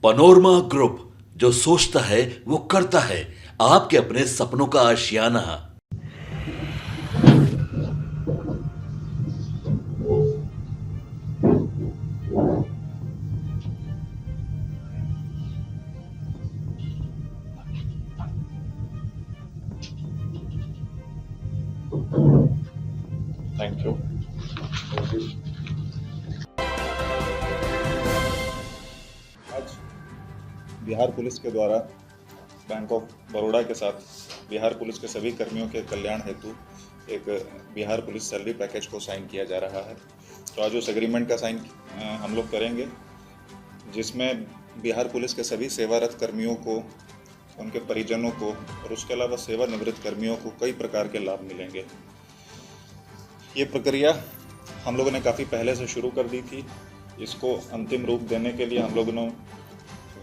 Panorama group, जो सोचता है वो करता है। आपके अपने सपनों का आशियाना। Thank you. आज बिहार पुलिस के द्वारा बैंक ऑफ बड़ौदा के साथ बिहार पुलिस के सभी कर्मियों के कल्याण हेतु एक बिहार पुलिस सैलरी पैकेज को साइन किया जा रहा है। तो आज उस एग्रीमेंट का साइन हम लोग करेंगे, जिसमें बिहार पुलिस के सभी सेवारत कर्मियों को, उनके परिजनों को और उसके अलावा सेवानिवृत्त कर्मियों को कई प्रकार के लाभ मिलेंगे। ये प्रक्रिया हम लोगों ने काफ़ी पहले से शुरू कर दी थी। इसको अंतिम रूप देने के लिए हम लोगों ने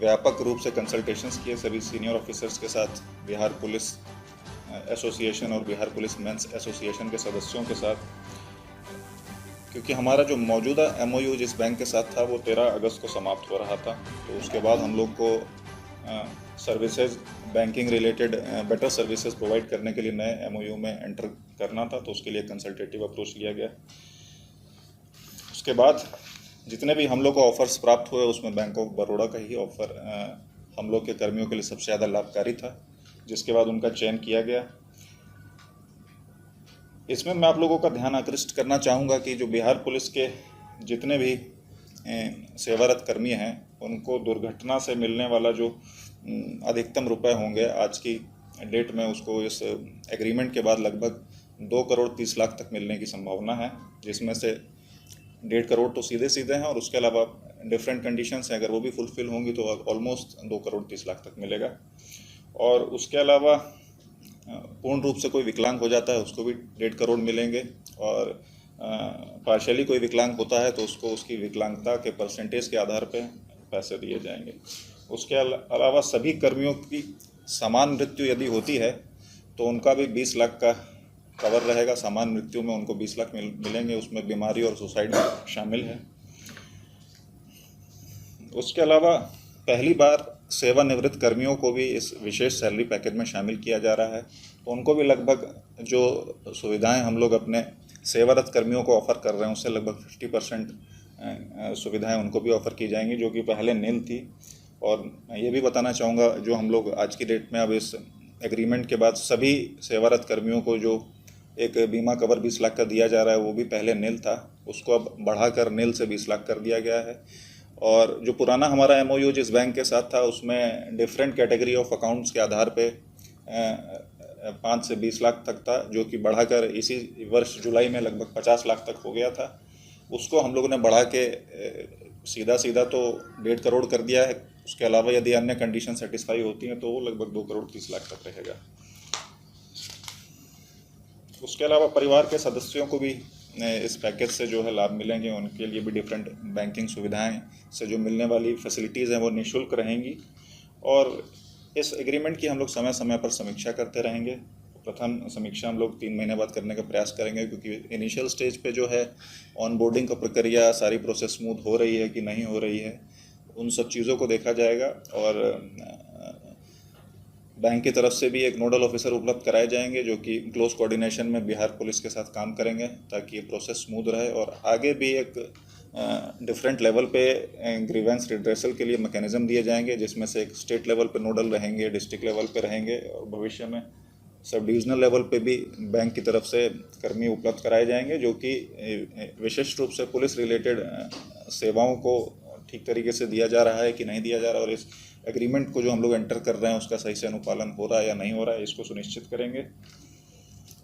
व्यापक रूप से कंसल्टेशंस किए सभी सीनियर ऑफिसर्स के साथ, बिहार पुलिस एसोसिएशन और बिहार पुलिस मेंस एसोसिएशन के सदस्यों के साथ, क्योंकि हमारा जो मौजूदा एमओयू जिस बैंक के साथ था वो 13 अगस्त को समाप्त हो रहा था। तो उसके बाद हम लोग को services banking related better services provide करने के लिए नए एमओयू में एंटर करना था, तो उसके लिए कंसल्टेटिव अप्रोच लिया गया। उसके बाद जितने भी हम लोग को ऑफर्स प्राप्त हुए उसमें बैंक ऑफ बड़ौदा का ही ऑफ़र हम लोग के कर्मियों के लिए सबसे ज़्यादा लाभकारी था, जिसके बाद उनका चयन किया गया। इसमें मैं आप लोगों का ध्यान आकृष्ट करना चाहूँगा कि जो बिहार पुलिस के जितने भी सेवारत कर्मी हैं उनको दुर्घटना से मिलने वाला जो अधिकतम रुपए होंगे आज की डेट में, उसको इस एग्रीमेंट के बाद लगभग 2 करोड़ 30 लाख तक मिलने की संभावना है, जिसमें से 1.5 करोड़ तो सीधे सीधे हैं और उसके अलावा डिफरेंट कंडीशंस हैं, अगर वो भी फुलफिल होंगी तो ऑलमोस्ट 2 करोड़ 30 लाख तक मिलेगा। और उसके अलावा पूर्ण रूप से कोई विकलांग हो जाता है उसको भी 1.5 करोड़ मिलेंगे, और पार्शियली कोई विकलांग होता है तो उसको उसकी विकलांगता के परसेंटेज के आधार पे पैसे दिए जाएंगे। उसके अलावा सभी कर्मियों की समान मृत्यु यदि होती है तो उनका भी 20 लाख का कवर रहेगा। समान मृत्यु में उनको 20 लाख मिलेंगे, उसमें बीमारी और सुसाइड शामिल है। उसके अलावा पहली बार सेवानिवृत्त कर्मियों को भी इस विशेष सैलरी पैकेज में शामिल किया जा रहा है, तो उनको भी लगभग जो सुविधाएं हम लोग अपने सेवारत कर्मियों को ऑफ़र कर रहे हैं उससे लगभग 50% सुविधाएं उनको भी ऑफ़र की जाएंगी, जो कि पहले नील थी। और ये भी बताना चाहूँगा, जो हम लोग आज की डेट में अब इस एग्रीमेंट के बाद सभी सेवारत कर्मियों को जो एक बीमा कवर 20 लाख का दिया जा रहा है वो भी पहले नील था, उसको अब बढ़ाकर नील से 20 लाख कर दिया गया है। और जो पुराना हमारा एमओयू जिस बैंक के साथ था उसमें डिफरेंट कैटेगरी ऑफ अकाउंट्स के आधार पे 5 से 20 लाख तक था, जो कि बढ़ाकर इसी वर्ष जुलाई में लगभग 50 लाख तक हो गया था। उसको हम लोगों ने बढ़ा के सीधा सीधा तो 1.5 करोड़ कर दिया है। उसके अलावा यदि अन्य कंडीशन सेटिस्फाई होती हैं तो वो लगभग 2 करोड़ 30 लाख तक रहेगा। उसके अलावा परिवार के सदस्यों को भी इस पैकेज से जो है लाभ मिलेंगे, उनके लिए भी डिफरेंट बैंकिंग सुविधाएं से जो मिलने वाली फैसिलिटीज़ हैं वो निःशुल्क रहेंगी। और इस एग्रीमेंट की हम लोग समय समय पर समीक्षा करते रहेंगे। प्रथम समीक्षा हम लोग 3 महीने बाद करने का प्रयास करेंगे, क्योंकि इनिशियल स्टेज पे जो है ऑनबोर्डिंग का प्रक्रिया, सारी प्रोसेस स्मूथ हो रही है कि नहीं हो रही है, उन सब चीज़ों को देखा जाएगा। और बैंक की तरफ से भी एक नोडल ऑफिसर उपलब्ध कराए जाएंगे जो कि क्लोज कोऑर्डिनेशन में बिहार पुलिस के साथ काम करेंगे, ताकि ये प्रोसेस स्मूथ रहे। और आगे भी एक डिफरेंट लेवल पे ग्रीवेंस रिड्रेसल के लिए मैकेनिज्म दिए जाएंगे, जिसमें से एक स्टेट लेवल पे नोडल रहेंगे, डिस्ट्रिक्ट लेवल पे रहेंगे, और भविष्य में सब डिविजनल लेवल पे भी बैंक की तरफ से कर्मी उपलब्ध कराए जाएंगे, जो कि विशिष्ट रूप से पुलिस रिलेटेड सेवाओं को ठीक तरीके से दिया जा रहा है कि नहीं दिया जा रहा है, और इस एग्रीमेंट को जो हम लोग एंटर कर रहे हैं उसका सही से अनुपालन हो रहा है या नहीं हो रहा है, इसको सुनिश्चित करेंगे।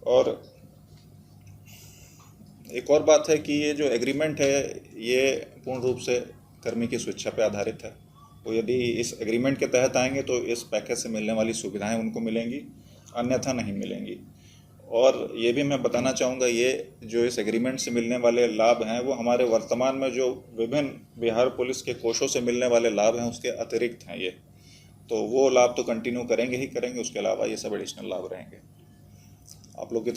और एक और बात है कि ये जो एग्रीमेंट है ये पूर्ण रूप से कर्मी की स्वेच्छा पर आधारित है। वो यदि इस एग्रीमेंट के तहत आएंगे तो इस पैकेज से मिलने वाली सुविधाएं उनको मिलेंगी, अन्यथा नहीं मिलेंगी। और ये भी मैं बताना चाहूँगा, ये जो इस एग्रीमेंट से मिलने वाले लाभ हैं वो हमारे वर्तमान में जो विभिन्न बिहार पुलिस के कोषों से मिलने वाले लाभ हैं उसके अतिरिक्त हैं। ये तो वो लाभ तो कंटिन्यू करेंगे ही करेंगे, उसके अलावा ये सब एडिशनल लाभ रहेंगे। आप लोग की